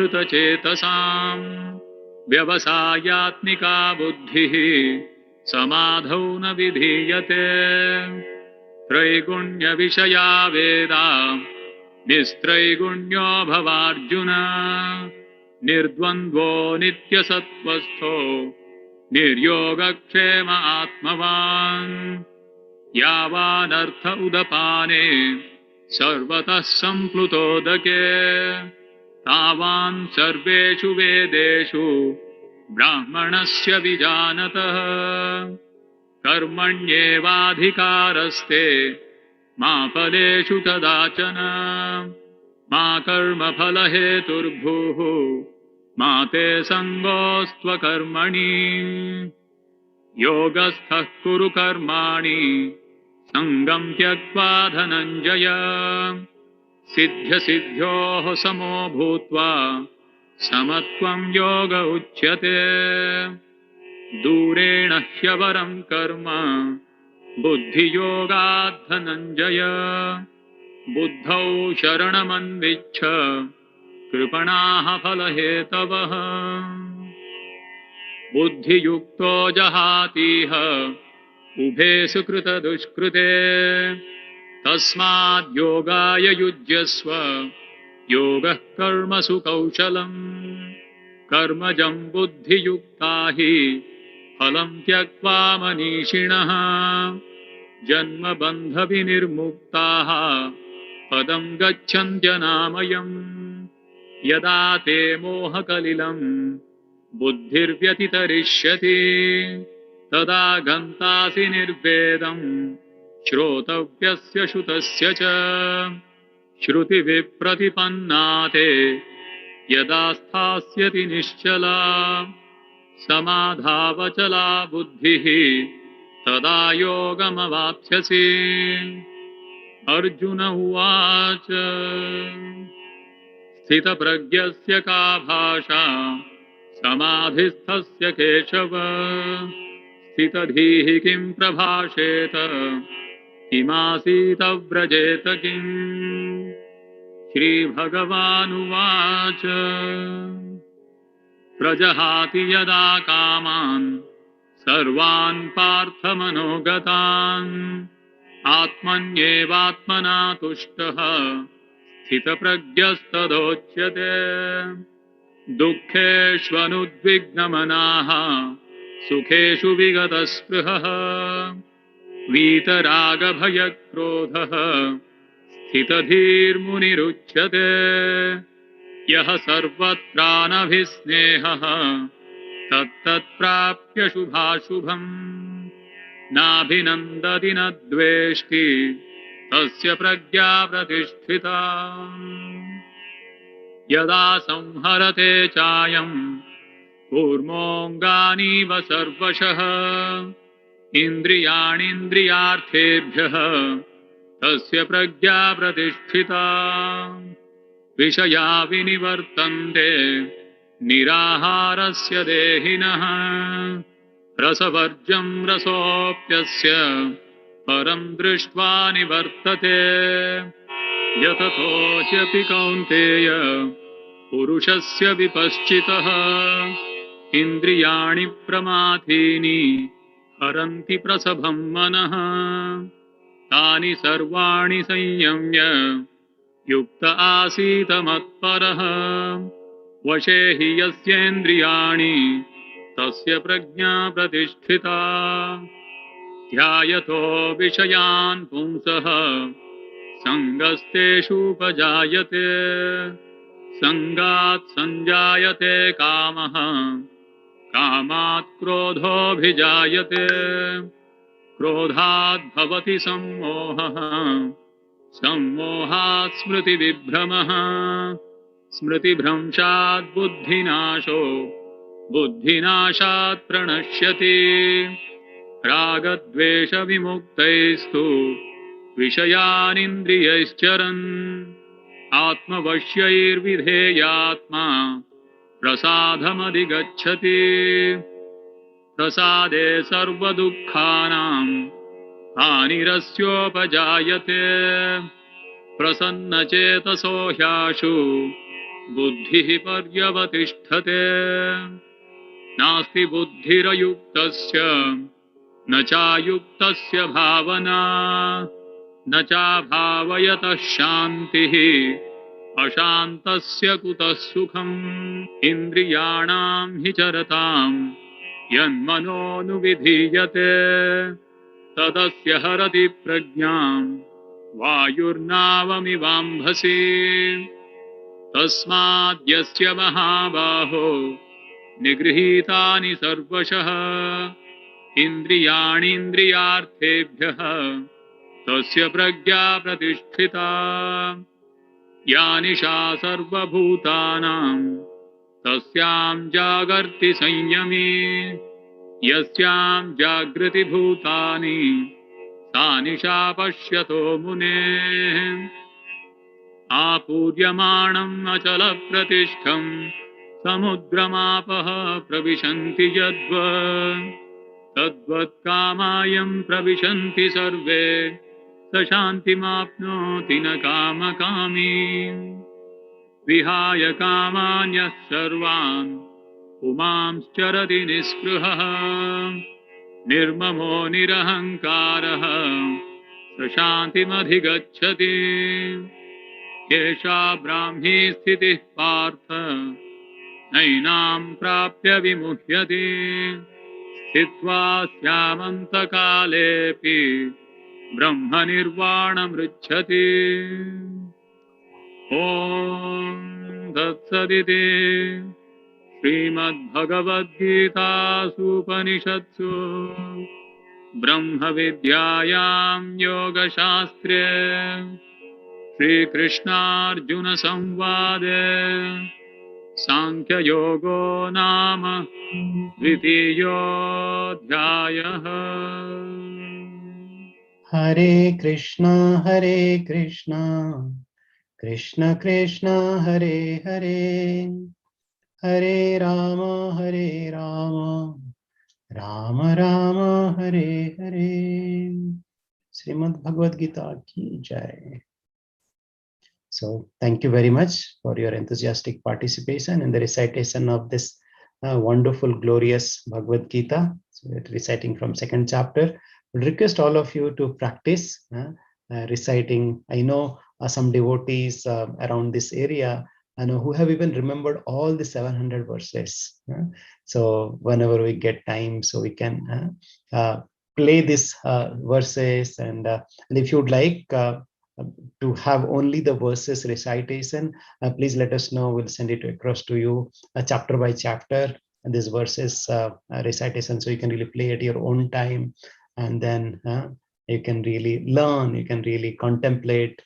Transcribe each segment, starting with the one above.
कृतचेतसाम् व्यवसायात्मिका बुद्धिः समाधौ न विधीयते त्रैगुण्यविषया वेदा निस्त्रैगुण्यो भवार्जुन निर्द्वन्द्वो नित्यसत्त्वस्थो निर्योगक्षेम आत्मवान् यावानर्थ उदपाने सर्वतः सम्प्लुतोदके तावान् सर्वेषु वेदेषु ब्राह्मणस्य विजानतः कर्मण्येवाधिकारस्ते मा फलेषु कदाचन मा कर्मफलहेतुर्भूः मा ते सङ्गोऽस्त्वकर्मणि योगस्थः कुरु कर्माणि सङ्गं त्यक्त्वा धनञ्जय सिद्ध्यसिद्ध्योः समो भूत्वा समत्वं योग उच्यते दूरेण ह्यवरं कर्म बुद्धियोगात् धनञ्जय बुद्धौ शरणमन्विच्छ कृपणाः फलहेतवः बुद्धियुक्तो जहातीह उभे सुकृतदुष्कृते तस्माद् योगाय युज्यस्व योगः कर्मसु कौशलम् कर्मजं बुद्धियुक्ता हि फलं त्यक्त्वा मनीषिणः जन्मबन्धविनिर्मुक्ताः पदं गच्छन्त्यनामयम् यदा ते मोहकलिलम् बुद्धिर्व्यतितरिष्यति तदा गन्तासि निर्वेदम् श्रोतव्यस्य श्रुतस्य च श्रुतिविप्रतिपन्ना ते यदा स्थास्यति निश्चला समाधावचला बुद्धिः तदा योगमवाप्स्यसि अर्जुन उवाच स्थितप्रज्ञस्य का भाषा समाधिस्थस्य केशव स्थितधीः किं प्रभाषेत किमासीत व्रजेत किम् श्रीभगवानुवाच प्रजहाति यदा कामान् सर्वान् पार्थमनोगतान् आत्मन्येवात्मना तुष्टः स्थितप्रज्ञस्तदोच्यते दुःखेष्वनुद्विग्नमनाः सुखेषु विगतस्पृहः वीतरागभयक्रोधः स्थितधीर्मुनिरुच्यते यः सर्वत्रानभिस्नेहः तत्तत्प्राप्य शुभाशुभम् नाभिनन्दति न द्वेष्टि तस्य प्रज्ञा प्रतिष्ठिता यदा संहरते चायम् कूर्मोऽङ्गानीव सर्वशः इन्द्रियाणीन्द्रियार्थेभ्यः तस्य प्रज्ञा प्रतिष्ठिता विषया विनिवर्तन्ते निराहारस्य देहिनः रसवर्जं रसोऽप्यस्य परं दृष्ट्वा निवर्तते यततो ह्यपि कौन्तेय पुरुषस्य विपश्चितः इन्द्रियाणि प्रमाथीनि हरन्ति प्रसभं मनः तानि सर्वाणि संयम्य युक्त आसीत मत्परः वशे हि यस्येन्द्रियाणि तस्य प्रज्ञा प्रतिष्ठिता ध्यायतो विषयान् पुंसः सङ्गस्तेषूपजायते सङ्गात् सञ्जायते कामः कामात् क्रोधोऽभिजायते क्रोधात् भवति सम्मोहः सम्मोहात् स्मृतिविभ्रमः स्मृतिभ्रंशात् बुद्धिनाशो बुद्धिनाशात् प्रणश्यति रागद्वेषविमुक्तैस्तु विषयानिन्द्रियैश्चरन् आत्मवश्यैर्विधेयात्मा प्रसादमधिगच्छति प्रसादे सर्वदुःखानां हानिरस्योपजायते प्रसन्नचेतसो ह्याशु बुद्धिः पर्यवतिष्ठते नास्ति बुद्धिरयुक्तस्य न चायुक्तस्य भावना न चाभावयतः शान्तिः अशान्तस्य कुतः सुखम् इन्द्रियाणां हि चरतां यन्मनोनुविधीयते तदस्य हरति प्रज्ञां वायुर्नावमिवाम्भसि तस्माद्यस्य महाबाहो निगृहीतानि सर्वशः इन्द्रियाणीन्द्रियार्थेभ्यः तस्य प्रज्ञा प्रतिष्ठिता या निशा सर्वभूतानां तस्यां जागर्ति संयमी यस्यां जागृति भूतानि सा निशा पश्यतो मुनेः आपूर्यमाणम् अचलप्रतिष्ठम् समुद्रमापः प्रविशन्ति यद्वत् तद्वत्कामायम् प्रविशन्ति सर्वे स शान्तिमाप्नोति न कामकामी विहाय कामान्यः सर्वान् पुमांश्चरति निःस्पृहः निर्ममो निरहङ्कारः स शान्तिमधिगच्छति एषा ब्राह्मी स्थितिः पार्थ नैनां प्राप्य विमुह्यति स्थित्वा स्यामन्तकालेऽपि ब्रह्मनिर्वाणमृच्छति ॐ तत्सदिति श्रीमद्भगवद्गीतासूपनिषत्सु ब्रह्मविद्यायां योगशास्त्रे श्रीकृष्णार्जुनसंवादे सांख्ययोगो नाम द्वितीयोऽध्यायः। हरे कृष्णा कृष्ण कृष्ण हरे हरे हरे राम राम राम हरे हरे। श्रीमद् भगवद गीता की जय। So thank you very much for your enthusiastic participation in the recitation of this wonderful, glorious Bhagavad Gita. So we're reciting from second chapter. We'll request all of you to practice reciting. I know some devotees around this area who have even remembered all the 700 verses. So whenever we get time, so we can play these verses. And if you'd like to have only the verses recitation, please let us know. We'll send it across to you chapter by chapter, and this verses recitation, so you can really play at your own time, and then you can really learn, you can really contemplate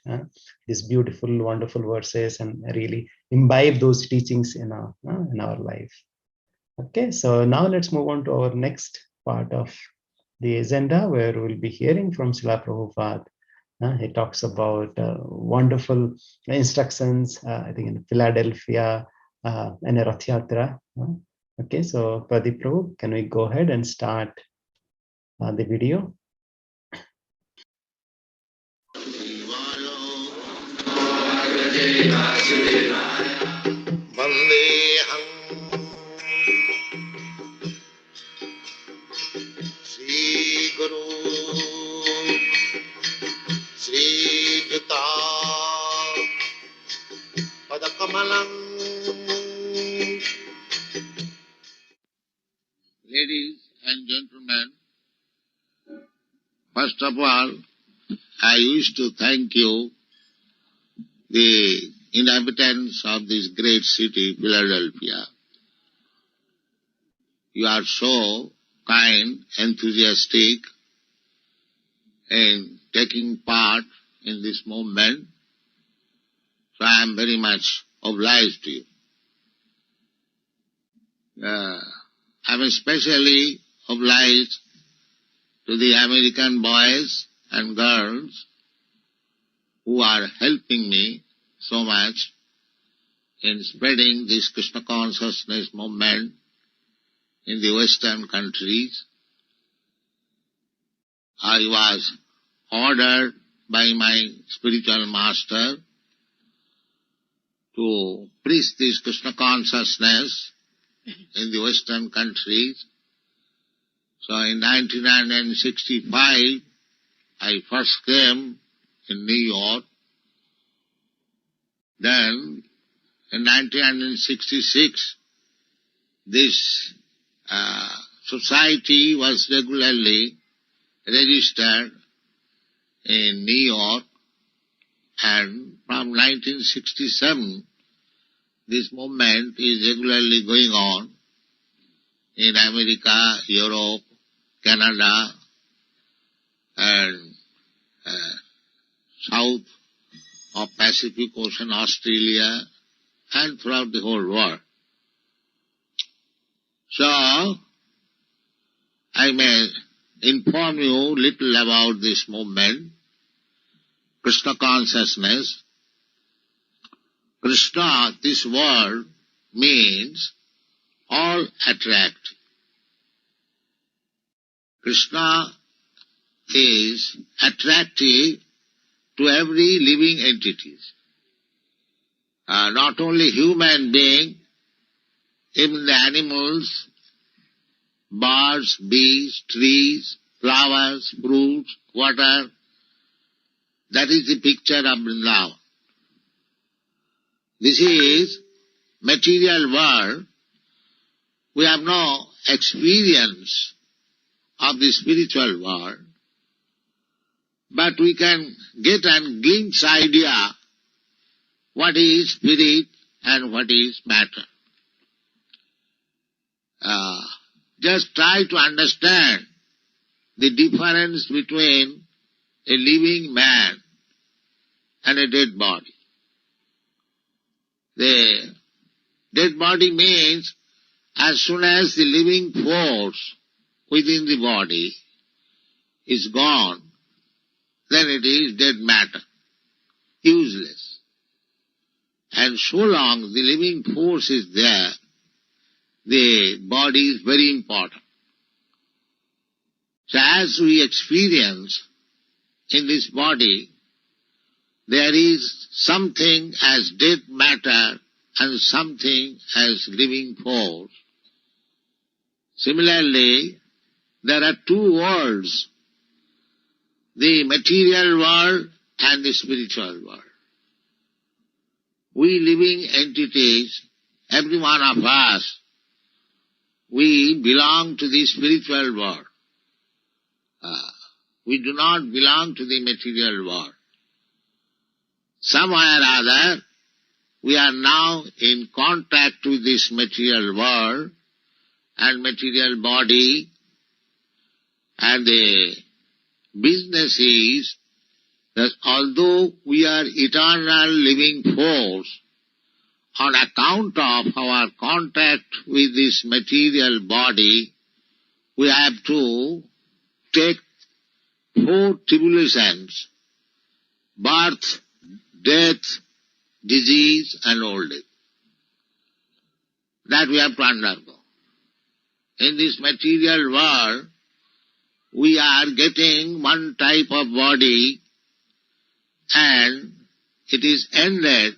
these beautiful, wonderful verses and really imbibe those teachings in our life. Okay, so now let's move on to our next part of the agenda, where we'll be hearing from Srila Prabhupada. He talks about wonderful instructions, I think in Philadelphia, and a Rath Yatra. Okay, so Pradeep Prabhu, can we go ahead and start the video? Vandeham Sri Guru Sri Juta Padakamalam. Ladies and gentlemen, first of all, I wish to thank you, the inhabitants of this great city, Philadelphia. You are so kind, enthusiastic in taking part in this movement, so I am very much obliged to you. I am especially obliged to the American boys and girls who are helping me so much in spreading this Krishna consciousness movement in the Western countries. I was ordered by my spiritual master to preach this Krishna consciousness in the Western countries. So in 1965, I first came in New York. Then in 1966, this society was regularly registered in New York, and from 1967, this movement is regularly going on in America, Europe, Canada, and south of Pacific Ocean, Australia, and throughout the whole world. So, I may inform you little about this movement, Krishna consciousness. Krishna, this word, means all attract. Krishna is attractive to every living entity. Not only human being, even the animals, birds, bees, trees, flowers, fruits, water. That is the picture of Vrindavan. This is material world. We have no experience of the spiritual world, but we can get a glimpse idea what is spirit and what is matter. Just try to understand the difference between a living man and a dead body. The dead body means as soon as the living force within the body is gone, then it is dead matter, useless. And so long the living force is there, the body is very important. So as we experience in this body, there is something as dead matter and something as living force. Similarly, there are two worlds, the material world and the spiritual world. We living entities, every one of us, we belong to the spiritual world. We do not belong to the material world. Somewhere or other, we are now in contact with this material world and material body, and the business is that although we are eternal living force, on account of our contact with this material body, we have to take four tribulations: birth, death, disease and old age. That we have to undergo. In this material world, we are getting one type of body and it is ended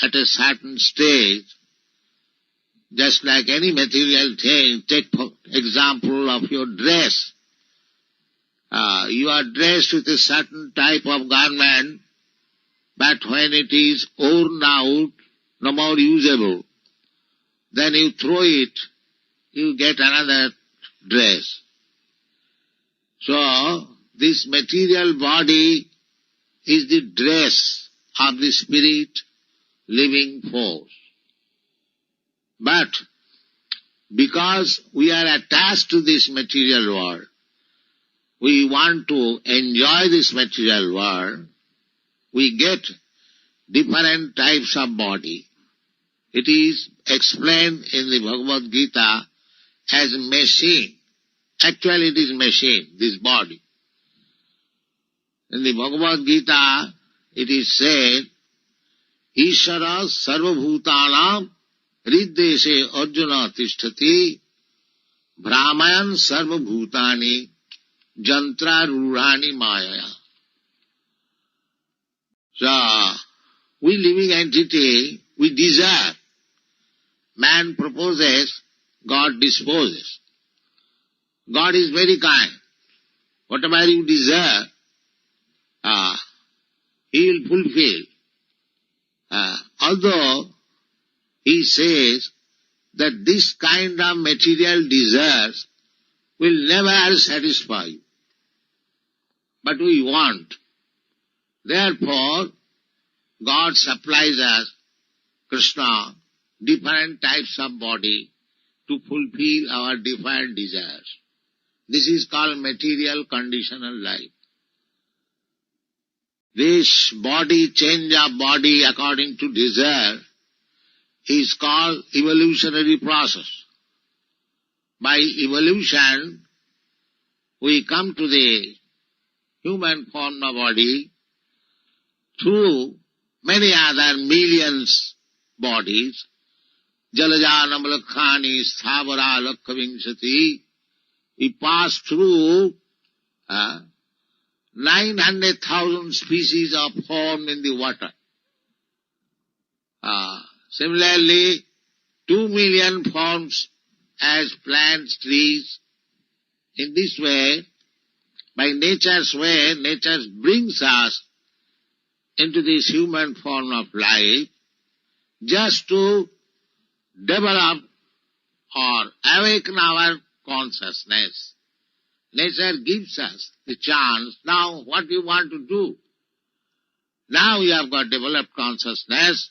at a certain stage. Just like any material thing, take for example of your dress. You are dressed with a certain type of garment, but when it is worn out, no more usable, then you throw it, you get another dress. So, this material body is the dress of the spirit living force. But because we are attached to this material world, we want to enjoy this material world, we get different types of body. It is explained in the Bhagavad Gita as machine. Actually it is machine, this body. In the Bhagavad Gita it is said, Ishara sarvabhutanam riddeshe arjuna tishtati brahmayan sarvabhutani jantra rurani mayaya. So, we living entity, we desire. Man proposes, God disposes. God is very kind. Whatever you desire, He will fulfill. Although He says that this kind of material desires will never satisfy you. But we want. Therefore, God supplies us, Krishna, different types of body to fulfill our different desires. This is called material conditional life. This body, change of body according to desire, is called evolutionary process. By evolution, we come to the human form of body through many other millions bodies, Jalajanam Lakhani Sthavara Lakhavingsati. We pass through 900,000 species of form in the water. Similarly, 2 million forms as plants, trees. In this way, by nature's way, nature brings us into this human form of life just to develop or awaken our consciousness. Nature gives us the chance. Now what you want to do? Now you have got developed consciousness.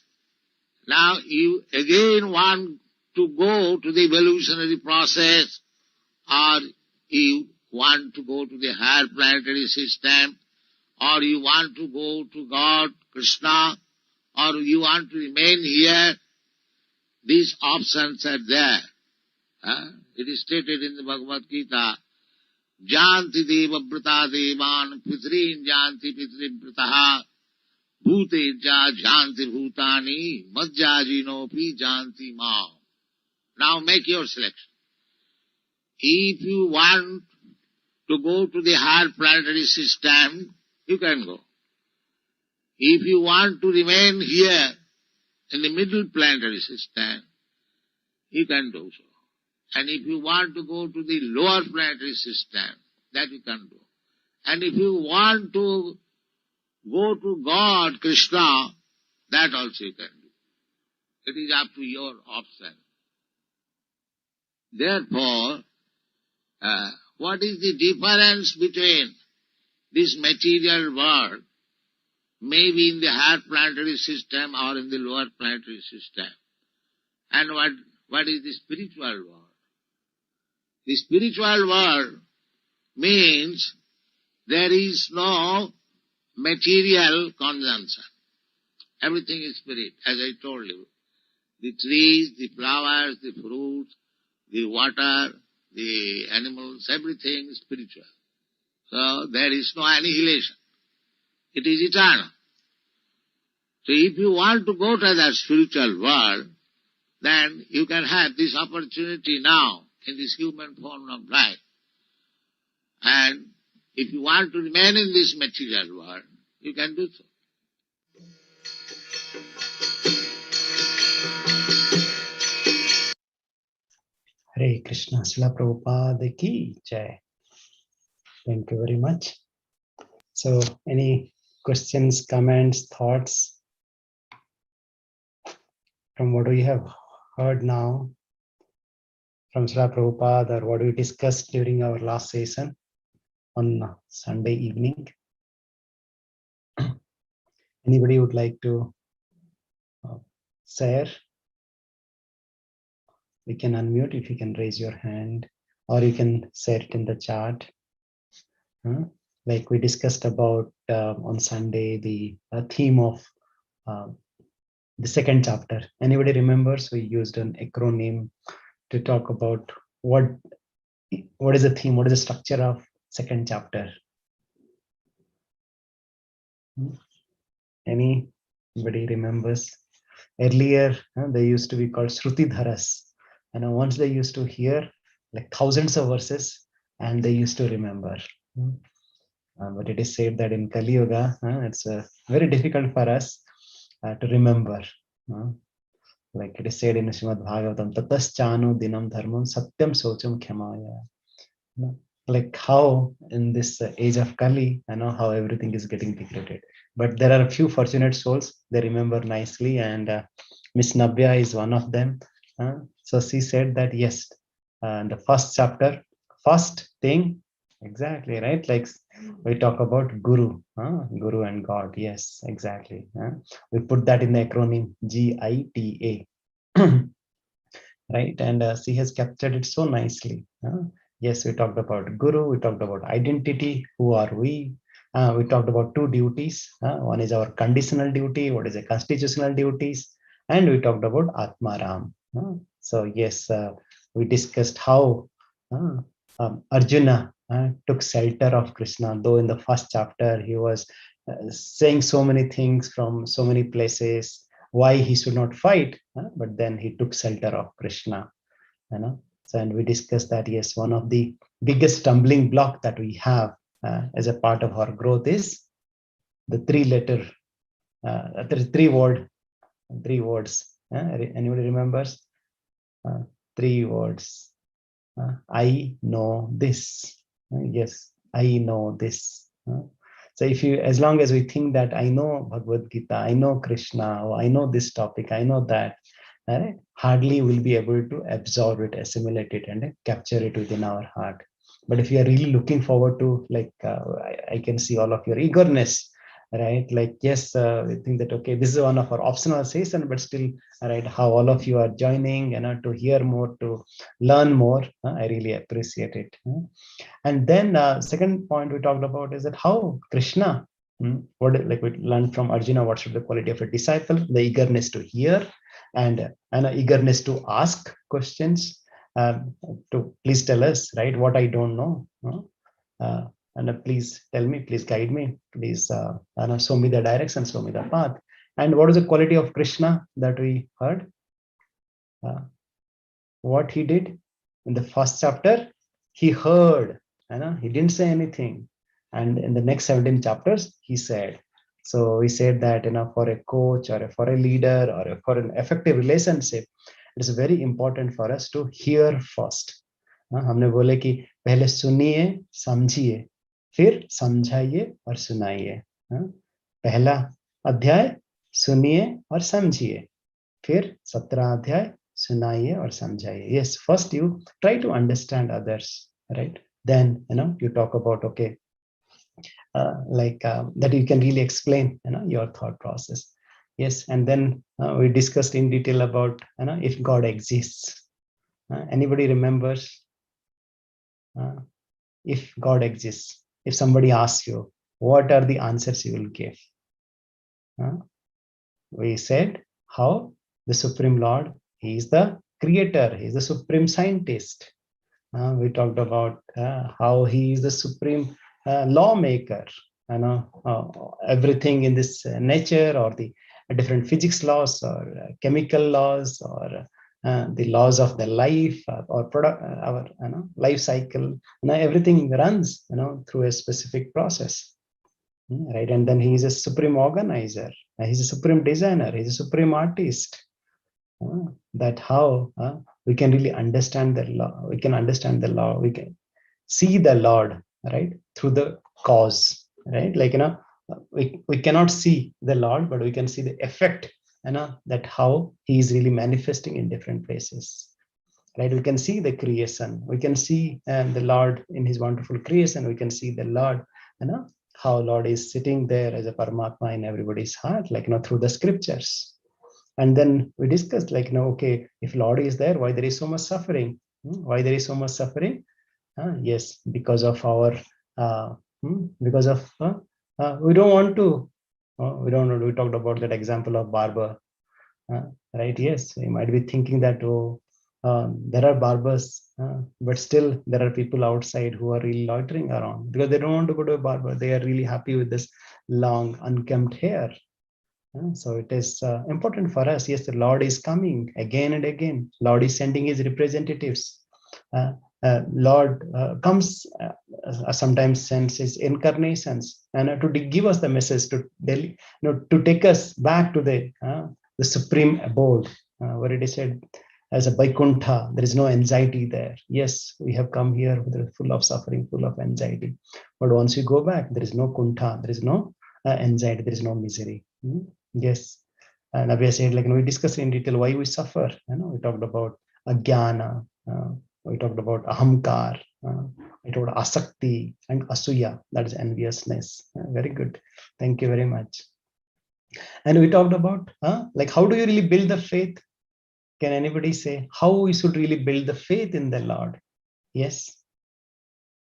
Now you again want to go to the evolutionary process, or you want to go to the higher planetary system, or you want to go to God, Krishna, or you want to remain here. These options are there. It is stated in the Bhagavad Gita, Janti deva brata devan pitrin janti pitrin brataha bhute ja janti bhutani majjajino pi janti ma. Now make your selection. If you want to go to the higher planetary system, you can go. If you want to remain here in the middle planetary system, you can do so. And if you want to go to the lower planetary system, that you can do. And if you want to go to God, Krishna, that also you can do. It is up to your option. Therefore, what is the difference between this material world, maybe in the higher planetary system or in the lower planetary system, and what is the spiritual world? The spiritual world means there is no material consumption. Everything is spirit, as I told you. The trees, the flowers, the fruits, the water, the animals, everything is spiritual. So there is no annihilation. It is eternal. So if you want to go to that spiritual world, then you can have this opportunity now in this human form of life. And if you want to remain in this material world, you can do so. Hare Krishna, Srila Prabhupada ki jai. Thank you very much. So, any questions, comments, thoughts from what we have heard now from Srila Prabhupada, or what we discussed during our last session on Sunday evening? Anybody would like to share? You can unmute if you can raise your hand, or you can share it in the chat. Like we discussed about on Sunday, the theme of the second chapter. Anybody remembers? We used an acronym to talk about what is the theme, what is the structure of second chapter. Anybody remembers? Earlier, they used to be called Shruti Dharas. And once they used to hear like thousands of verses, and they used to remember. But it is said that in Kali Yuga, it's very difficult for us to remember. Like it is said in Srimad Bhagavatam, Tataschanu dinam dharmam satyam socham khamaya. Like how in this age of Kali, I know how everything is getting degraded. But there are a few fortunate souls, they remember nicely, and Miss Nabya is one of them. So she said that yes, the first chapter, first thing, exactly, right? Like we talk about Guru, Guru and God. Yes, exactly. We put that in the acronym GITA. Right? And she has captured it so nicely. Yes, we talked about Guru, we talked about identity, who are we? We talked about two duties. One is our conditional duty, what is a constitutional duties, and we talked about Atmaram. So yes, we discussed how Arjuna took shelter of Krishna, though in the first chapter he was saying so many things from so many places, why he should not fight, but then he took shelter of Krishna. So, and we discussed that yes, one of the biggest stumbling block that we have as a part of our growth is the three words. Anybody remembers? Three words. I know this. Yes, I know this. So if you, as long as we think that I know Bhagavad Gita, I know Krishna, or I know this topic, I know that, hardly will be able to absorb it, assimilate it, and capture it within our heart. But if you are really looking forward to, like, I can see all of your eagerness, right? Like, yes, we think that, okay, this is one of our optional session, but still, right, how all of you are joining, to hear more, to learn more. I really appreciate it. And then second point we talked about is that how Krishna, what, like we learned from Arjuna, what should be the quality of a disciple? The eagerness to hear, and an eagerness to ask questions, to please tell us, right, what I don't know. And please tell me, please guide me, please show me the direction, show me the path. And what is the quality of Krishna that we heard? What he did in the first chapter, he heard, he didn't say anything. And in the next 17 chapters, he said. So we said that, for a coach or for a leader or for an effective relationship, it is very important for us to hear first. हमने बोले कि पहले सुनिए, समझिए, फिर समझाइए और सुनाइए. पहला अध्याय सुनिए और समझिए, फिर 17 अध्याय सुनाइए और समझाइए. Yes, first you try to understand others, right? Then you talk about, okay, that you can really explain your thought process. Yes, and then we discussed in detail about if God exists. Anybody remembers? If God exists, if somebody asks you, what are the answers you will give? We said how the Supreme Lord, he is the creator, he is the supreme scientist. We talked about how he is the supreme lawmaker. Everything in this nature, or the different physics laws, or chemical laws, or the laws of the life, or product, our life cycle, everything runs through a specific process, right? And then he is a supreme organizer, he's a supreme designer, he's a supreme artist. That how we can really understand the law, we can understand the law, we can see the Lord, right, through the cause, right? Like we cannot see the Lord, but we can see the effect, that how he is really manifesting in different places, right? We can see the creation, we can see the Lord in his wonderful creation, we can see the Lord, how Lord is sitting there as a Paramatma in everybody's heart, like through the scriptures. And then we discussed, like, okay, if Lord is there, why there is so much suffering? Why there is so much suffering? Yes, because of our, because of, we don't want to, we don't know, we talked about that example of barber, right? Yes, you might be thinking that, oh, there are barbers, but still there are people outside who are really loitering around because they don't want to go to a barber. They are really happy with this long, unkempt hair. So it is important for us. Yes, the Lord is coming again and again. Lord is sending his representatives. Lord comes, sometimes sends his incarnations, and to give us the message, to to take us back to the supreme abode, where it is said, as a Vaikuntha, there is no anxiety there. Yes, we have come here full of suffering, full of anxiety. But once we go back, there is no kuntha, there is no anxiety, there is no misery. Yes. And Abhay said, like, we discussed in detail why we suffer. We talked about ajnana, we talked about ahamkar, we talked about asakti and asuya, that is enviousness. Very good. Thank you very much. And we talked about like, how do you really build the faith? Can anybody say how we should really build the faith in the Lord? Yes.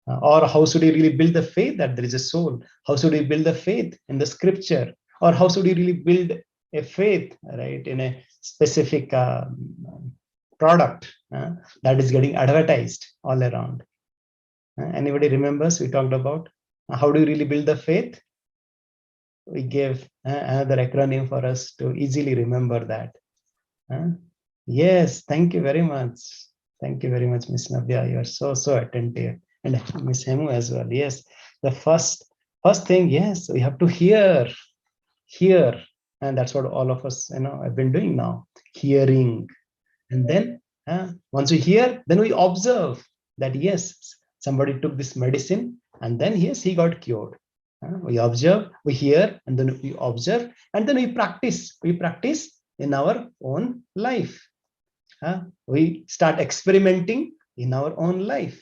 Or how should we really build the faith that there is a soul? How should we build the faith in the scripture? Or how should we really build a faith, right, in a specific product that is getting advertised all around? Anybody remembers we talked about how do you really build the faith? We gave another acronym for us to easily remember that. Yes, thank you very much. Thank you very much, Miss Navya. You are so attentive. And Miss Hemu as well. Yes, the first thing, yes, we have to hear. And that's what all of us, have been doing now, hearing. And then once we hear, then we observe that, yes, somebody took this medicine and then, yes, he got cured. We observe, we hear, and then we observe, and then we practice. We practice in our own life. We start experimenting in our own life.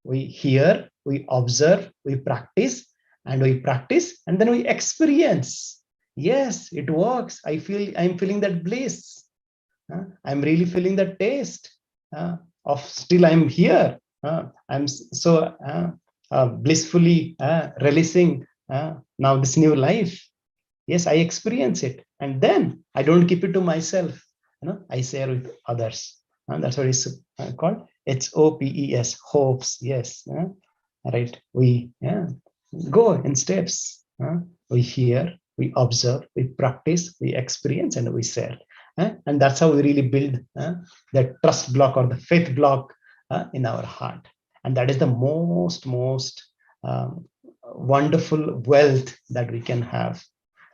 We hear, we observe, we practice, and then we experience. Yes, it works. I'm feeling that bliss. I'm really feeling the taste of still I'm here. I'm so blissfully releasing now this new life. Yes, I experience it, and then I don't keep it to myself. I share with others. That's what it's called. HOPES, hopes. Yes, right. We go in steps. We hear, we observe, we practice, we experience, and we share. And that's how we really build the trust block or the faith block in our heart. And that is the most wonderful wealth that we can have.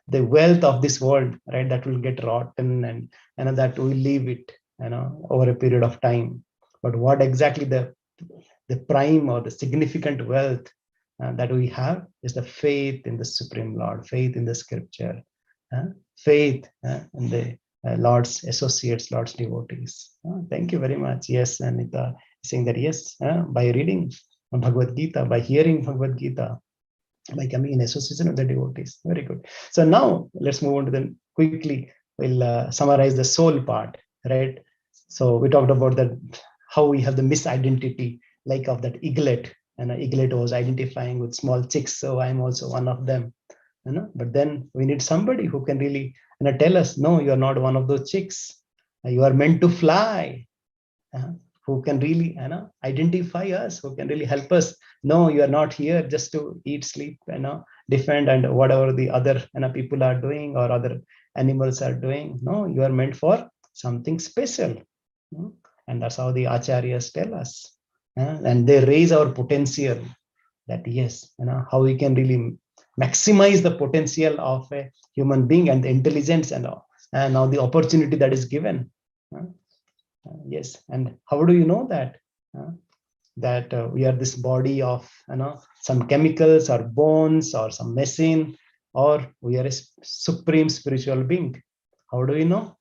The wealth of this world, right, that will get rotten and that we leave it, over a period of time. But what exactly the prime or the significant wealth that we have is the faith in the Supreme Lord, faith in the Scripture, faith in the Lord's associates, Lord's devotees. Thank you very much. Yes, Anita saying that yes, by reading Bhagavad Gita, by hearing Bhagavad Gita, by coming in association with the devotees. Very good. So now let's move on to the quickly. We'll summarize the soul part, right? So we talked about that how we have the misidentity, like of that eaglet, and an eaglet was identifying with small chicks. So I'm also one of them, But then we need somebody who can really, tell us, no, you are not one of those chicks. You are meant to fly. Who can really identify us, who can really help us. No, you are not here just to eat, sleep, defend, and whatever the other people are doing or other animals are doing. No, you are meant for something special. And that's how the acharyas tell us. And they raise our potential, that yes, how we can really maximize the potential of a human being and the intelligence and now the opportunity that is given. Yes, and how do you know that we are this body of some chemicals or bones or some machine, or we are a supreme spiritual being? How do you know?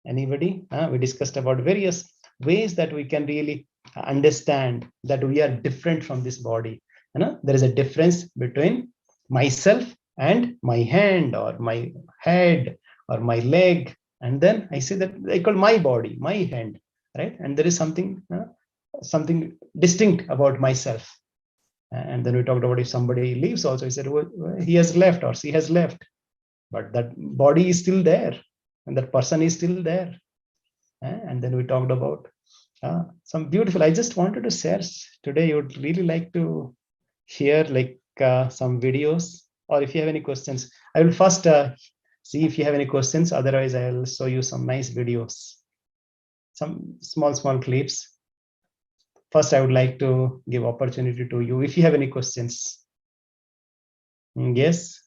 Anybody? We discussed about various ways that we can really understand that we are different from this body. There is a difference between myself and my hand or my head or my leg. And then I say that I call my body, my hand, right? And there is something distinct about myself. And then we talked about if somebody leaves also, he said, well, he has left or she has left, but that body is still there and that person is still there. And then we talked about some beautiful, I just wanted to share today. You would really like to hear like some videos, or if you have any questions, I will first see if you have any questions. Otherwise, I'll show you some nice videos, some small clips. First, I would like to give opportunity to you if you have any questions. Yes.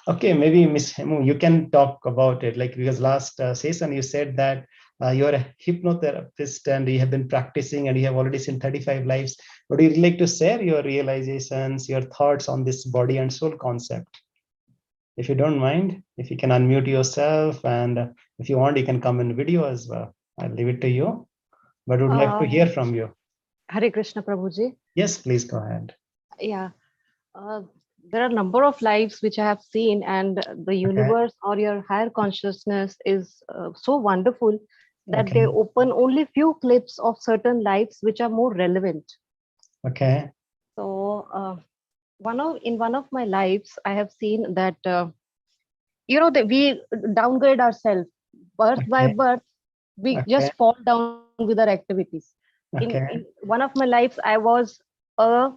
Okay, maybe Miss Hemu, you can talk about it. Like, because last session you said that you're a hypnotherapist and you have been practicing and you have already seen 35 lives. Would you like to share your realizations, your thoughts on this body and soul concept? If you don't mind, if you can unmute yourself, and if you want, you can come in video as well. I'll leave it to you, but would like to hear from you. Hare Krishna, Prabhuji. Yes, please go ahead. Yeah. There are a number of lives which I have seen, and the universe or your higher consciousness is so wonderful that they open only few clips of certain lives which are more relevant. Okay. So in one of my lives, I have seen that that we downgrade ourselves birth by birth. We just fall down with our activities. In one of my lives, I was a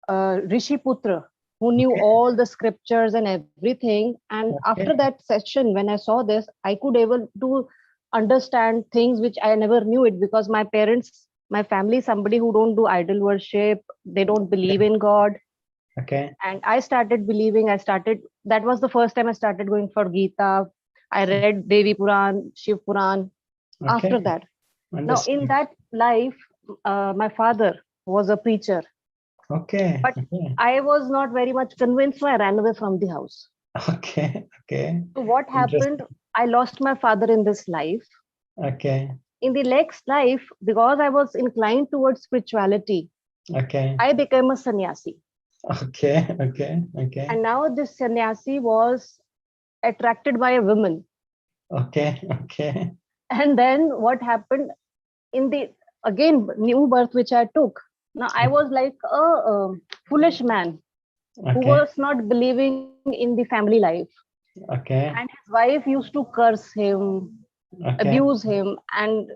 Rishi Putra who knew all the scriptures and everything. And after that session, when I saw this, I could able to understand things which I never knew it, because my parents, my family, somebody who don't do idol worship, they don't believe in God. And I started believing. That was the first time I started going for Gita. I read Devi Puran, Shiv Puran. After that, now in that life, my father was a preacher. But I was not very much convinced, so I ran away from the house. So what happened? I lost my father in this life. In the next life, because I was inclined towards spirituality, I became a sannyasi. And now this sannyasi was attracted by a woman. And then what happened in the new birth which I took? Now I was like a foolish man who was not believing in the family life. And his wife used to curse him, abuse him, and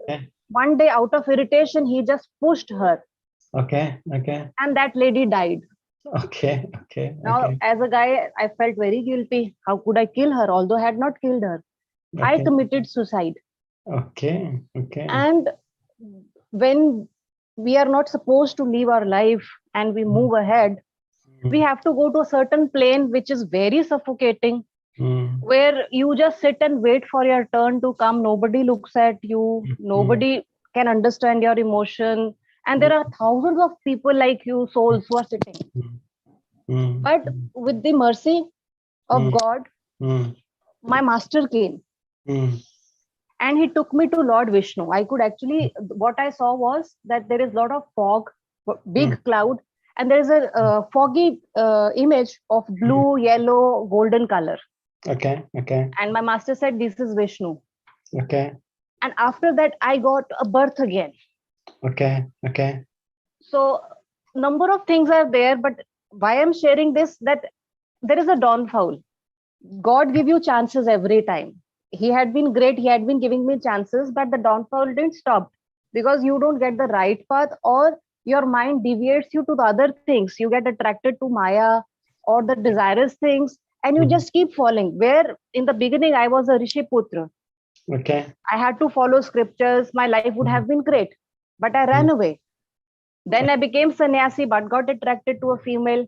one day out of irritation he just pushed her. And that lady died. Now as a guy, I felt very guilty. How could I kill her, although I had not killed her? I committed suicide. And when we are not supposed to live our life and we move ahead, we have to go to a certain plane which is very suffocating, where you just sit and wait for your turn to come. Nobody looks at you, nobody can understand your emotion, and there are thousands of people like you, souls, who are sitting. But with the mercy of God, my master came. And he took me to Lord Vishnu. I could actually, what I saw was that there is a lot of fog, big cloud, and there is a foggy image of blue, yellow, golden color. And my master said, this is Vishnu. And after that, I got a birth again. So number of things are there, but why I'm sharing this, that there is a downfall. God give you chances every time. He had been great. He had been giving me chances, but the downfall didn't stop, because you don't get the right path, or your mind deviates you to the other things. You get attracted to Maya or the desirous things, and you just keep falling. Where in the beginning, I was a Rishi Putra. I had to follow scriptures. My life would have been great, but I ran away. Then I became sannyasi, but got attracted to a female.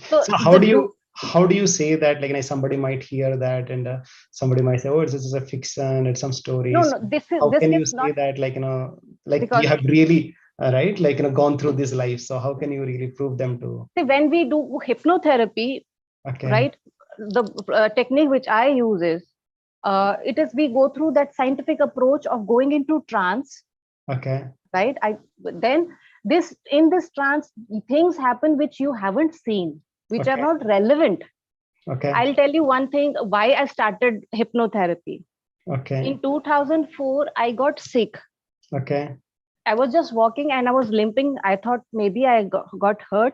So how do you say that? Like, somebody might hear that, and somebody might say, "Oh, this is a fiction. It's some stories." No, how can you say that? You have really gone through this life. So how can you really prove them to? See, when we do hypnotherapy, right? The technique which I use is, we go through that scientific approach of going into trance. Right. Then in this trance, things happen which you haven't seen, which are not relevant. I'll tell you one thing why I started hypnotherapy. In 2004, I got sick. I was just walking and I was limping. I thought maybe I got hurt.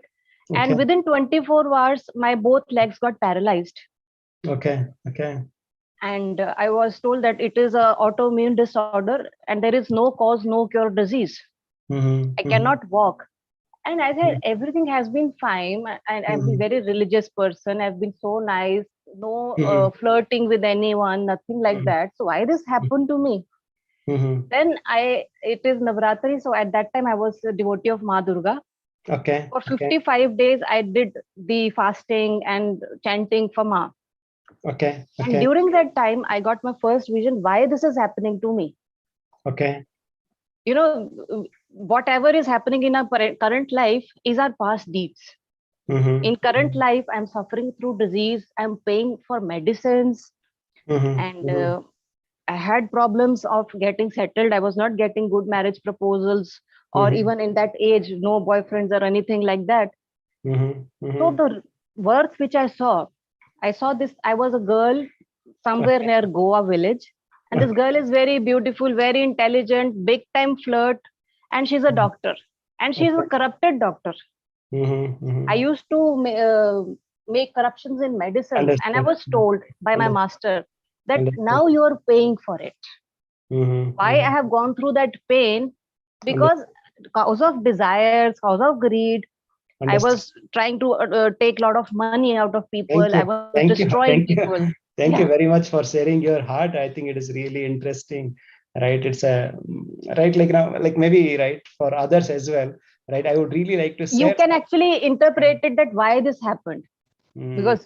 And within 24 hours, my both legs got paralyzed. And I was told that it is an autoimmune disorder and there is no cause, no cure disease. I cannot walk. And I said, everything has been fine. And I've been a very religious person. I've been so nice, no flirting with anyone, nothing like that. So why this happened to me? Then it is Navratri. So at that time I was a devotee of Ma Durga. Okay. For Okay. 55 days, I did the fasting and chanting for Ma. Okay. And Okay. during that time, I got my first vision why this is happening to me. Okay. You know, whatever is happening in our current life is our past deeds. In current life, I'm suffering through disease, I'm paying for medicines, and I had problems of getting settled. I was not getting good marriage proposals, or even in that age, no boyfriends or anything like that. So the worth which I saw this. I was a girl somewhere near Goa village, and this girl is very beautiful, very intelligent, big time flirt, and she's a doctor, and she's a corrupted doctor. I used to make corruptions in medicines, and I was told by my master that now you are paying for it. Why I have gone through that pain? Because cause of desires, cause of greed, I was trying to take a lot of money out of people. I was destroying people. Thank you very much for sharing your heart. I think it is really interesting, right? It's a right, like now, like maybe right for others as well, right? I would really like to share. You can actually interpret it that why this happened, because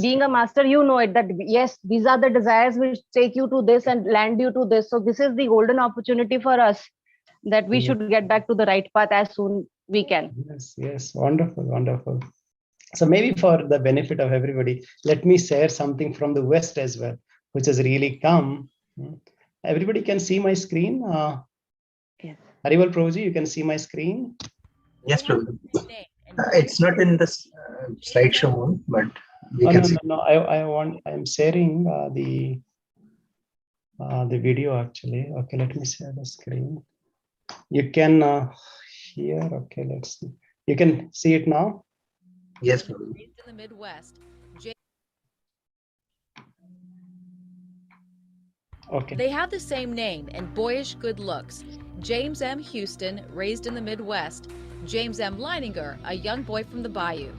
being a master, you know it that yes, these are the desires which take you to this and land you to this. So this is the golden opportunity for us that we should get back to the right path as soon we can. Yes, yes, wonderful, wonderful. So maybe for the benefit of everybody, let me share something from the West as well, which has really come. Everybody can see my screen. Yes. Harival Prabhuji, you can see my screen. Yes, Prabhu. It's not in this slideshow one, but we can see. No. I'm sharing the video actually. Okay, let me share the screen. You can here. Okay, let's see. You can see it now. Yes, Prabhu. In the Midwest. Okay. They have the same name and boyish good looks. James M. Houston, raised in the Midwest. James M. Leininger, a young boy from the Bayou.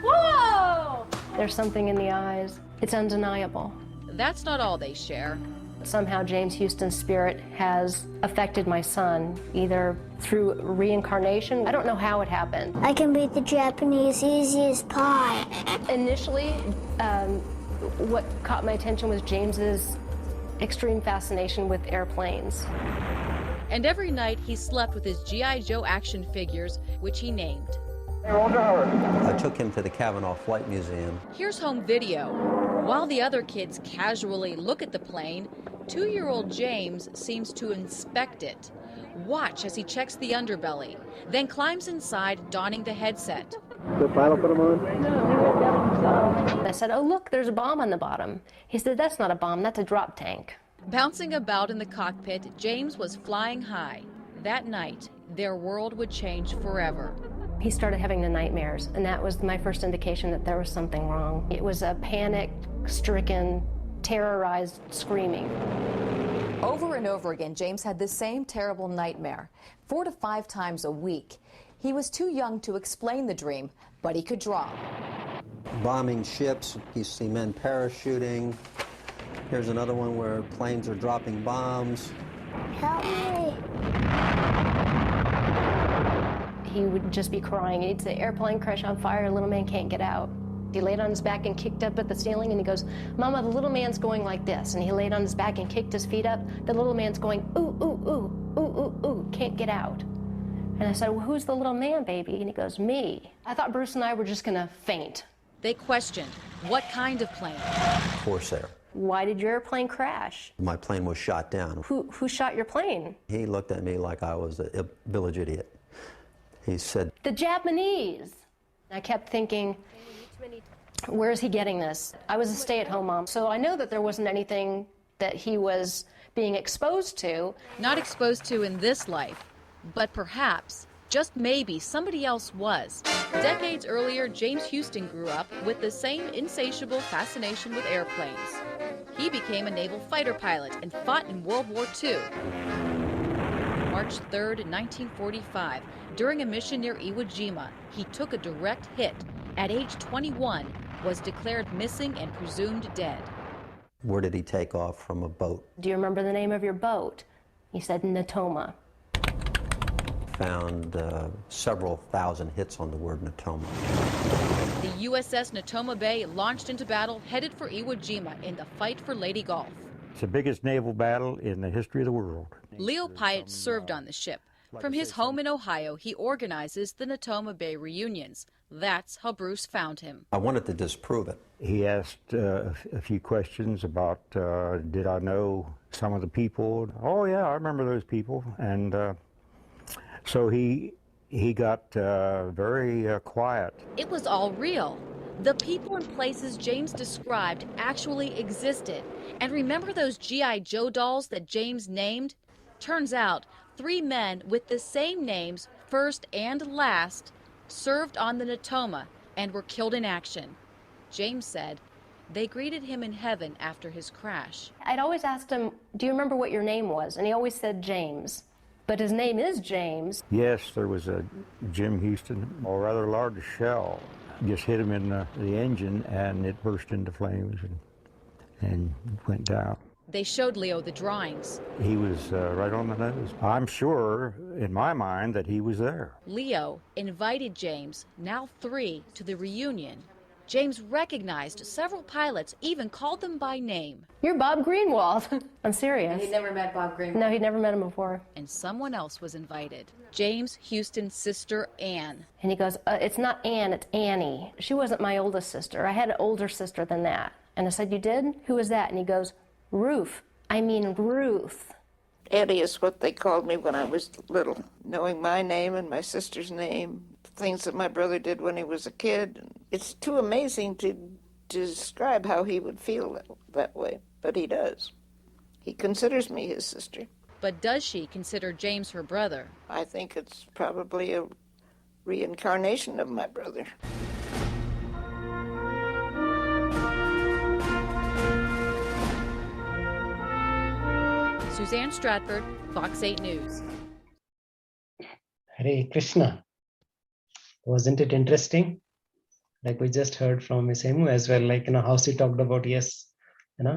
Whoa! There's something in the eyes. It's undeniable. That's not all they share. Somehow James Houston's spirit has affected my son, either through reincarnation. I don't know how it happened. I can beat the Japanese easy as pie. Initially, what caught my attention was James's extreme fascination with airplanes. And every night he slept with his G.I. Joe action figures, which he named. I took him to the Kavanaugh Flight Museum. Here's home video. While the other kids casually look at the plane, 2-year-old James seems to inspect it. Watch as he checks the underbelly, then climbs inside, donning the headset. The pilot put him on? I said, oh, look, there's a bomb on the bottom. He said, that's not a bomb, that's a drop tank. Bouncing about in the cockpit, James was flying high. That night, their world would change forever. He started having the nightmares, and that was my first indication that there was something wrong. It was a panic-stricken, terrorized screaming. Over and over again, James had the same terrible nightmare, 4 to 5 times a week. He was too young to explain the dream, but he could draw. Bombing ships, you see men parachuting. Here's another one where planes are dropping bombs. Help me. He would just be crying. He'd say, airplane crash on fire, little man can't get out. He laid on his back and kicked up at the ceiling, and he goes, Mama, the little man's going like this. And he laid on his back and kicked his feet up. The little man's going, ooh, ooh, ooh, ooh, ooh, ooh, can't get out. And I said, well, who's the little man, baby? And he goes, me. I thought Bruce and I were just gonna faint. They questioned, what kind of plane? Corsair. Why did your airplane crash? My plane was shot down. Who shot your plane? He looked at me like I was a village idiot. He said, the Japanese. I kept thinking, where is he getting this? I was a stay-at-home mom, so I know that there wasn't anything that he was being exposed to. Not exposed to in this life, but perhaps, just maybe, somebody else was. Decades earlier, James Houston grew up with the same insatiable fascination with airplanes. He became a naval fighter pilot and fought in World War II. March 3rd, 1945, during a mission near Iwo Jima, he took a direct hit. At age 21, was declared missing and presumed dead. where did he take off from a boat? Do you remember the name of your boat? He said, Natoma. found several thousand hits on the word Natoma. The USS Natoma Bay launched into battle headed for Iwo Jima in the fight for Lady Gulf. It's the biggest naval battle in the history of the world. Leo Pyatt served on the ship. From his home in Ohio, he organizes the Natoma Bay reunions. That's how Bruce found him. I wanted to disprove it. He asked a few questions about, did I know some of the people? Oh yeah, I remember those people. And so he got very quiet. It was all real. The people and places James described actually existed. And remember those G.I. Joe dolls that James named? Turns out 3 men with the same names, first and last, served on the Natoma and were killed in action. James said they greeted him in heaven after his crash. I'd always asked him, do you remember what your name was? And he always said James. But his name is James. Yes, there was a Jim Houston, a rather large shell, just hit him in the engine and it burst into flames and went down. They showed Leo the drawings. He was right on the nose. I'm sure, in my mind, that he was there. Leo invited James, now 3, to the reunion. James recognized several pilots, even called them by name. You're Bob Greenwald. I'm serious. And he'd never met Bob Greenwald? No, he'd never met him before. And someone else was invited. James Houston's sister, Ann. And he goes, it's not Ann, it's Annie. She wasn't my oldest sister. I had an older sister than that. And I said, you did? Who was that? And he goes, Ruth. I mean Ruth. Annie is what they called me when I was little. Knowing my name and my sister's name, things that my brother did when he was a kid. It's too amazing to describe how he would feel that way, but he does. He considers me his sister. But does she consider James her brother? I think it's probably a reincarnation of my brother. Suzanne Stratford, Fox 8 News. Hare Krishna. Wasn't it interesting? Like we just heard from Miss Hemu as well, like, how she talked about, yes,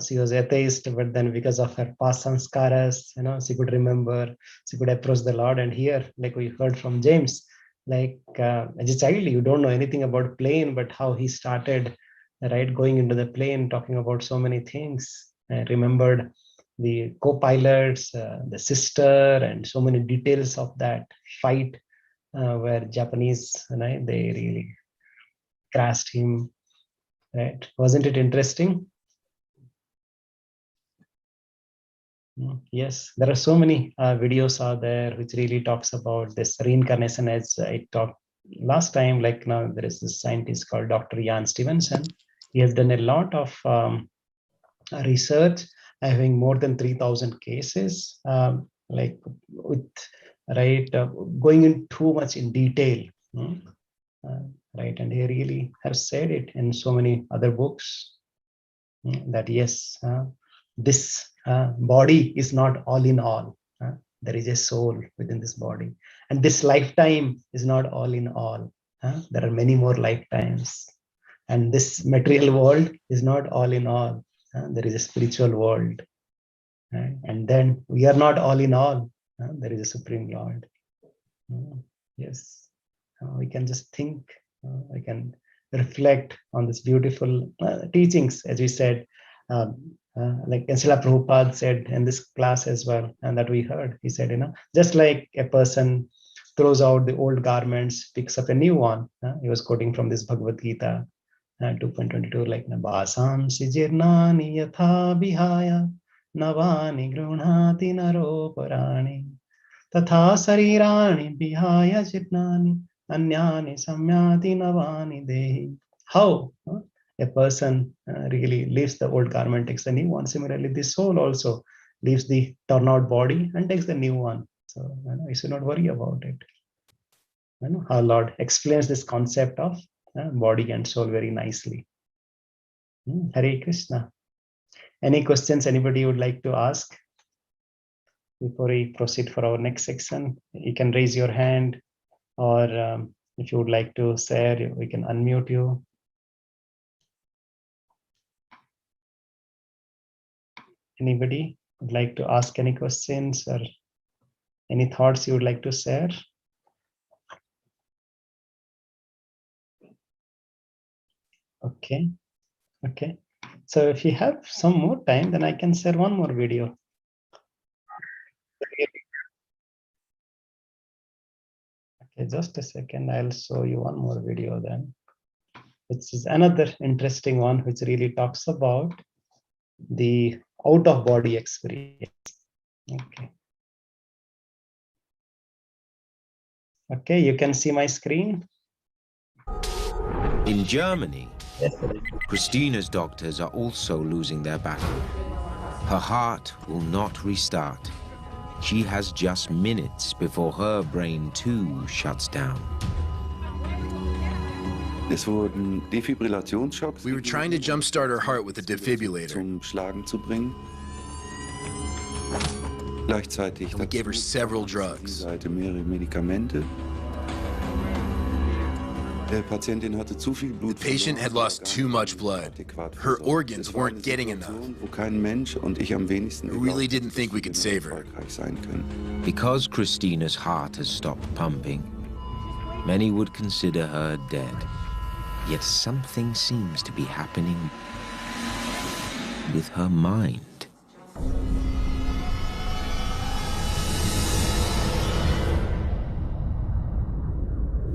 she was atheist, but then because of her past sanskaras, she could remember, she could approach the Lord. And here, like we heard from James, like as a child, you don't know anything about plane, but how he started, right, going into the plane, talking about so many things. I remembered the co-pilots, the sister, and so many details of that fight where Japanese, right, they really crashed him, right? Wasn't it interesting? Yes, there are so many videos out there which really talks about this reincarnation, as I talked last time. Like now there is this scientist called Dr. Jan Stevenson. He has done a lot of research, having more than 3,000 cases, like with, right, going in too much in detail, right? And he really has said it in so many other books that yes, this body is not all in all. There is a soul within this body, and this lifetime is not all in all. There are many more lifetimes, and this material world is not all in all. There is a spiritual world, and then we are not all in all. There is a Supreme Lord. Yes, we can just think, we can reflect on this beautiful teachings, as we said, like Srila Prabhupada said in this class as well, and that we heard. He said, just like a person throws out the old garments, picks up a new one. He was quoting from this Bhagavad Gita 2.22, like Basam Sijirnani Yatha Bihaya Navani Grunhati Naro Parani Tatha Sarirani Bihaya Chitnani Anyani Samyati Navani Dehi. How a person really leaves the old garment, takes the new one. Similarly, the soul also leaves the torn out body and takes the new one. So you should not worry about it. How Lord explains this concept of body and soul very nicely. Hare Krishna. Any questions anybody would like to ask before we proceed for our next section? You can raise your hand, or if you would like to share, we can unmute you. Anybody would like to ask any questions or any thoughts you would like to share? Okay. Okay. So if you have some more time, then I can share one more video. Okay, just a second. I'll show you one more video then. Which is another interesting one, which really talks about the out-of-body experience. Okay. Okay, you can see my screen. In Germany, Christina's doctors are also losing their battle. Her heart will not restart. She has just minutes before her brain too shuts down. We were trying to jumpstart her heart with a defibrillator. And we gave her several drugs. The patient had lost too much blood. Her organs weren't getting enough. We really didn't think we could save her. Because Christina's heart has stopped pumping, many would consider her dead. Yet something seems to be happening with her mind.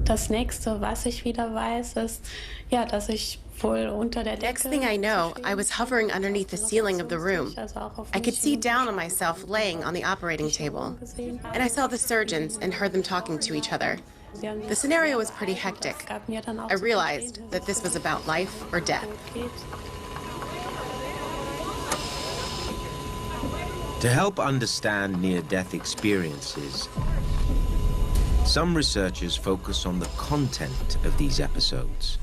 Das nächste, was ich wieder weiß, ist, ja, dass ich wohl unter der Decke... Next thing I know, I was hovering underneath the ceiling of the room. I could see down on myself laying on the operating table. And I saw the surgeons and heard them talking to each other. The scenario was pretty hectic. I realized that this was about life or death. To help understand near-death experiences, some researchers focus on the content of these episodes.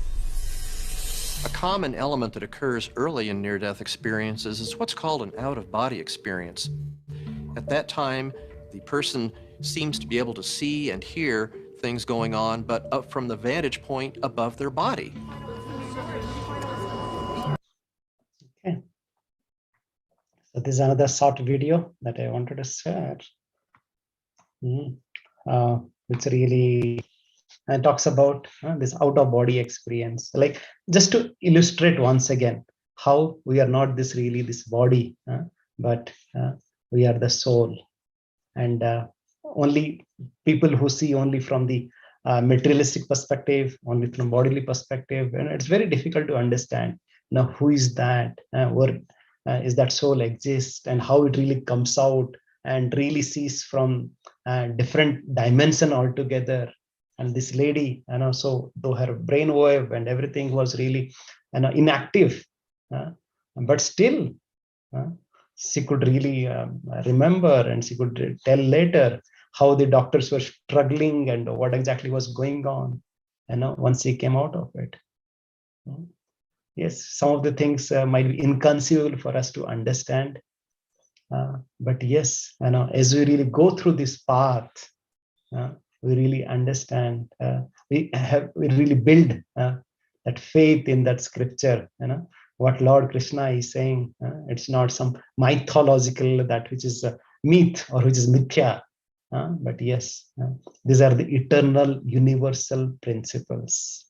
A common element that occurs early in near-death experiences is what's called an out-of-body experience. At that time, the person seems to be able to see and hear things going on, but up from the vantage point above their body. Okay. So this is another short video that I wanted to share. It's really talks about this out-of-body experience. Like, just to illustrate once again how we are not this body, but we are the soul. And only people who see only from the materialistic perspective, only from bodily perspective, and it's very difficult to understand. Now, who is that? Where is that soul exist, and how it really comes out and really sees from different dimension altogether. And this lady, so though her brainwave and everything was really inactive, but still she could really remember, and she could tell later how the doctors were struggling and what exactly was going on, once she came out of it. Yes, some of the things might be inconceivable for us to understand. But yes, as we really go through this path, we really understand. We really build that faith in that scripture. What Lord Krishna is saying. It's not some mythological that which is a myth or which is mithya. But yes, these are the eternal, universal principles.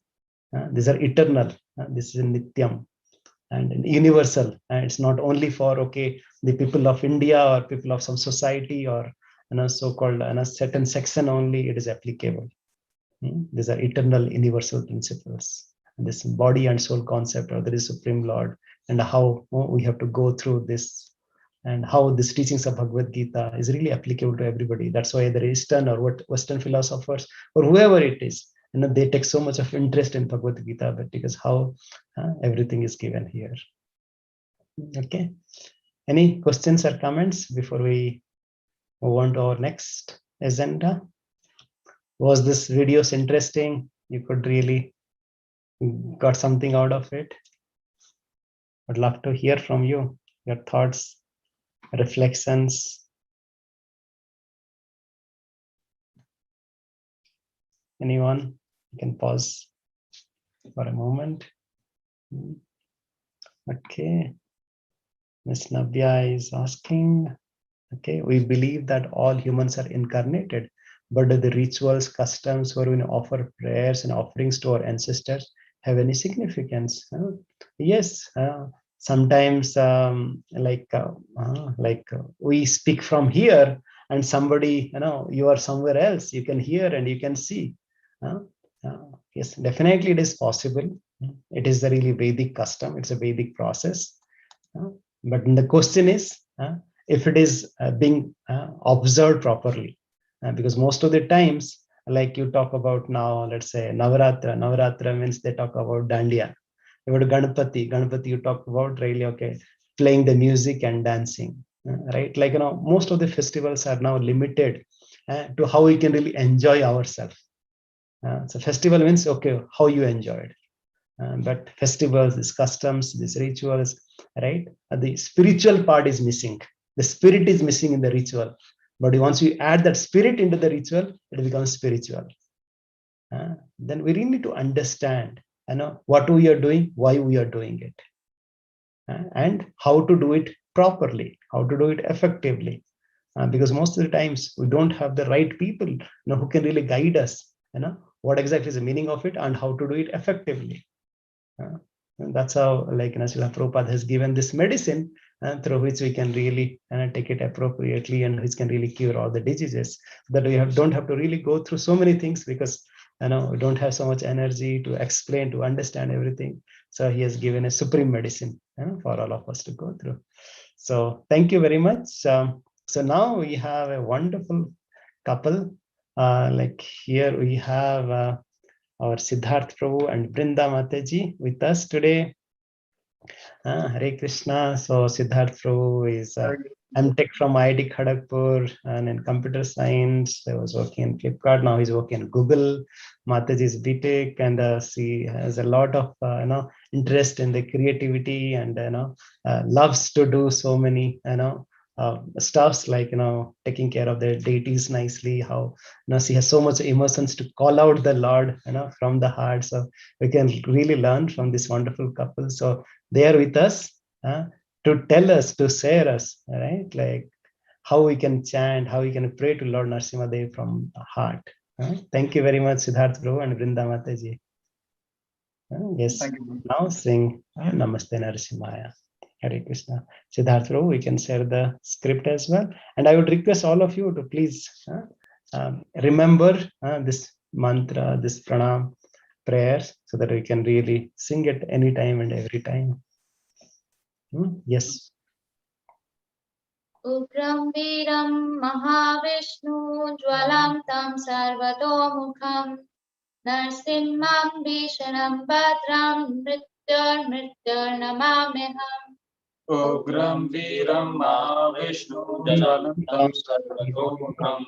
These are eternal. This is nityam. And universal. It's not only for the people of India or people of some society or so-called a certain section only. It is applicable. These are eternal, universal principles. This body and soul concept, or there is Supreme Lord, and how we have to go through this, and how these teachings of Bhagavad Gita is really applicable to everybody. That's why the Eastern or Western philosophers or whoever it is, they take so much of interest in Bhagavad Gita, but because how everything is given here. Okay. Any questions or comments before we move on to our next agenda? Was this video interesting? You could really got something out of it? I'd love to hear from you, your thoughts, reflections. Anyone? You can pause for a moment. Okay. Ms. Navya is asking, okay, we believe that all humans are incarnated, but the rituals, customs where we offer prayers and offerings to our ancestors have any significance? Yes, sometimes we speak from here, and somebody, you are somewhere else, you can hear and you can see. Yes, definitely it is possible. It is a really Vedic custom. It's a Vedic process. But the question is, if it is being observed properly, because most of the times, like you talk about now, let's say Navaratra means they talk about Dandiya. You go to Ganpati, you talk about really, okay, playing the music and dancing, right? Like, most of the festivals are now limited to how we can really enjoy ourselves. So festival means, okay, how you enjoy it. But festivals, these customs, these rituals, right? The spiritual part is missing. The spirit is missing in the ritual. But once you add that spirit into the ritual, it becomes spiritual. Then we really need to understand, what we are doing, why we are doing it, and how to do it properly, how to do it effectively. Because most of the times we don't have the right people, who can really guide us, what exactly is the meaning of it and how to do it effectively. And that's how, like, Srila Prabhupada has given this medicine through which we can really take it appropriately, and which can really cure all the diseases, that we don't have to really go through so many things, because we don't have so much energy to explain, to understand everything. So he has given a supreme medicine for all of us to go through. So thank you very much. So now we have a wonderful couple. Like here we have our Siddharth Prabhu and Brinda Mataji with us today. Hare Krishna. So Siddharth Prabhu is MTech from IIT Kharagpur and in computer science. I was working in Flipkart. Now he's working in Google. Mataji is BTech, and she has a lot of interest in the creativity, and loves to do so many stuffs, like taking care of the deities nicely. How she has so much emotions to call out the Lord from the heart. So we can really learn from this wonderful couple. So they are with us to tell us, to share us, right? Like how we can chant, how we can pray to Lord Narasimhadev from the heart. Thank you very much, Siddharth Prabhu and Vrinda Mataji. Yes, now sing Namaste Narasimhaya. Hare Krishna. Siddharth Prabhu, we can share the script as well. And I would request all of you to please remember this mantra, this pranam prayers, so that we can really sing it anytime and every time. Yes. Ugram Viram Mahavishnu Jwalam Tam Sarvatomukham Narsimham Bhishanam Bhadram Mrityur Mrityur Namamiham. Ugram Viram Mahavishnu Jwalam Tam Sarvatomukham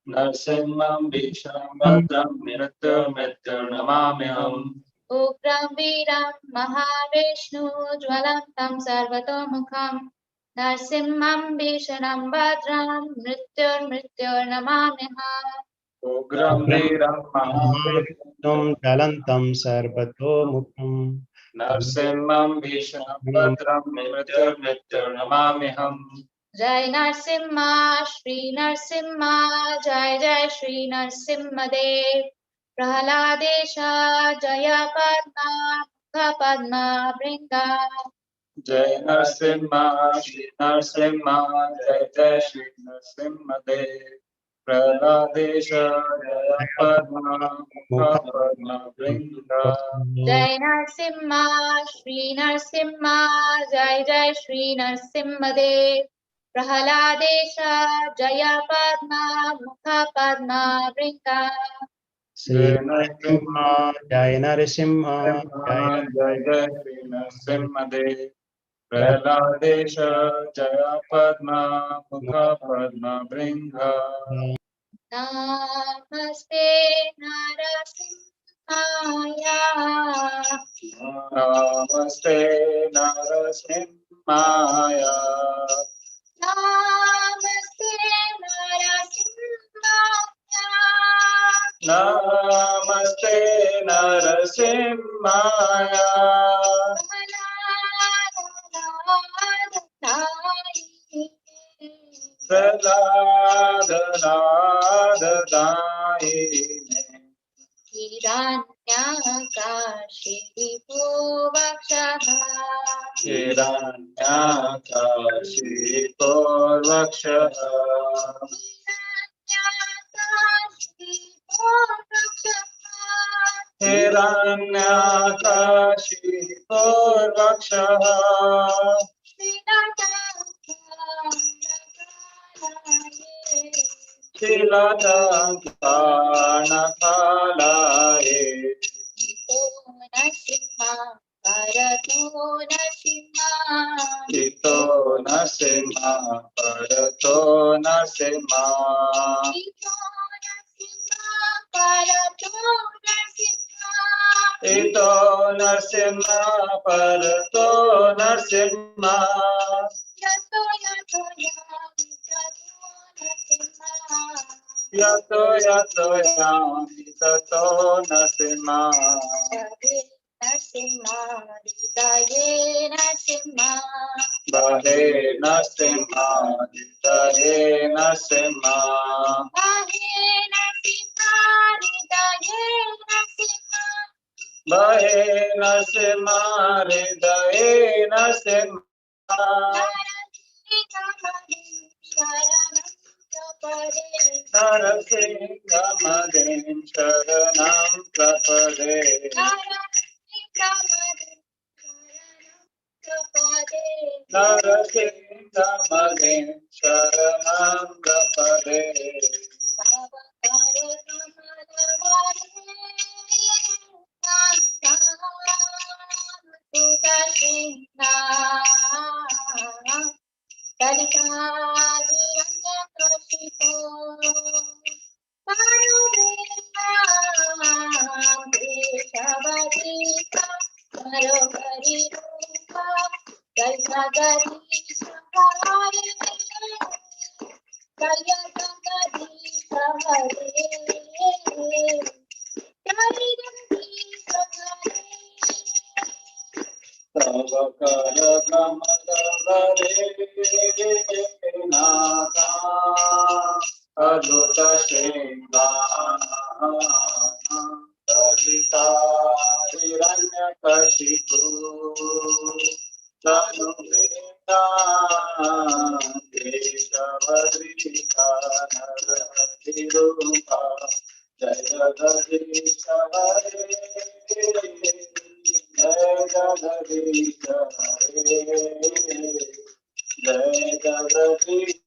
Narsimham Bhishanam Bhadram Mrityur Mrityur Namamiham. Ugram Viram Mahavishnu Jwalam Tam Sarvatomukham Narsimham Bhishanam Bhadram Mrityur Mrityur Namamiham. Ugram Viram Mahavishnu Jalantam Sarvatomukham Narsimham Bhishanam Bhadram Mrityur Mrityur Namamiham. Jai Narsimha, Shri Narsimha, Jai Jai Shri Narsimha Dev. Prahaladesha, Jaya Padma, Mukha Padma Bringa. Jai Narsimha, Shri Narsimha, Jai Jai Shri Narsimha Dev. Prahaladesha, Jaya Padma, Mukha Padma Bringa. Jai Narsimha, Shri Narsimha, Jai Jai Shri Narsimha Dev. Prahaladesha, Jaya Padma, Mukha Padma Bringa. Shri Narasimha, Jai Narasimha, Jai Jai Shri Narsimha Dev. Prahaladesha, Jaya Padma, Mukha Padma Bringa. Namaste Narasimhaya. Namaste Narasimhaya. Namaste Narasimhaya. Namaste Narasimhaya. Prahlada Daine. Hiranya हिरण्याकाशिपो वक्षः हिरण्याकाशिपो वक्षः हिरण्याकाशिपो वक्षः शीलदङ्कानकालाये इतो न सिंहा परतो न सिंहा इतो न सिंहा परतो न सिंहा यतो यतो यामि ततो न सिंहा बहे न सिंहा हृदये न सिंहा बहे न सिंहा हृदये न सिंहा नरसिंहमदिं शरणं प्रपदे नरसिंहमदिं शरणं प्रपदे तव कर कमलवरे नाथा अद्भुत श्रृंगार ललिता हिरण्यकशिपु तनुवेदा केशवद्रिका नरहरिरूपा जय जगदीश हरे जय जगदीश हरे जय जगदीश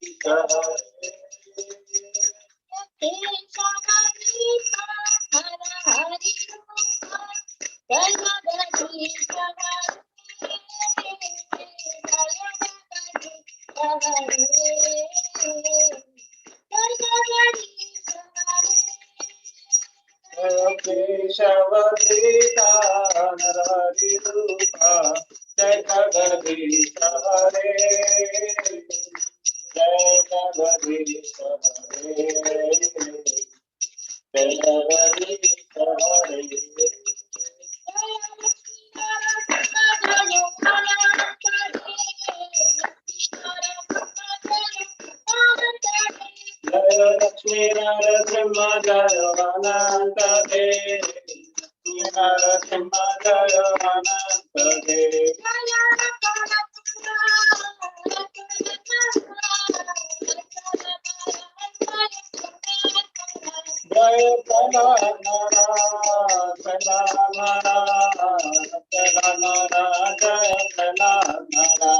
हरे केशवद्रिका नरहरिरूपा जय जगदीश हरे जय जगदीश हरे जय जगदीश हरे जय लक्ष्मी नरसिंह जय अनंत देव नरसिंह जय अनंत देव जय कलानरा कलानरा कलानरा जय कलानरा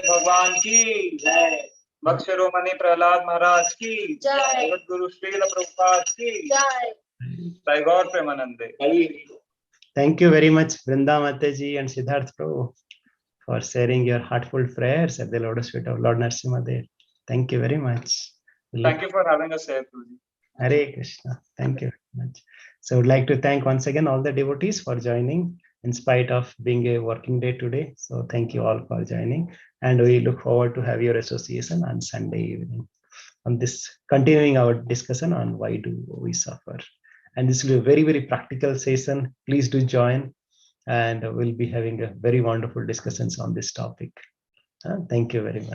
भगवान की जय। Bhakshiromani Prahlad Maharaj ki jai. Guru Srila Prabhupada ki jai. Sai Gaur Premanande. Thank you very much, Vrinda Mataji and Siddharth Prabhu, for sharing your heartfelt prayers at the lotus feet of Lord Narasimha. Thank you very much. Thank you for having us here, Guruji. Hare Krishna. Thank you very much. So I would like to thank once again all the devotees for joining in spite of being a working day today. So thank you all for joining. And we look forward to have your association on Sunday evening on this, continuing our discussion on why do we suffer. And this will be a very, very practical session. Please do join. And we'll be having a very wonderful discussions on this topic. Thank you very much.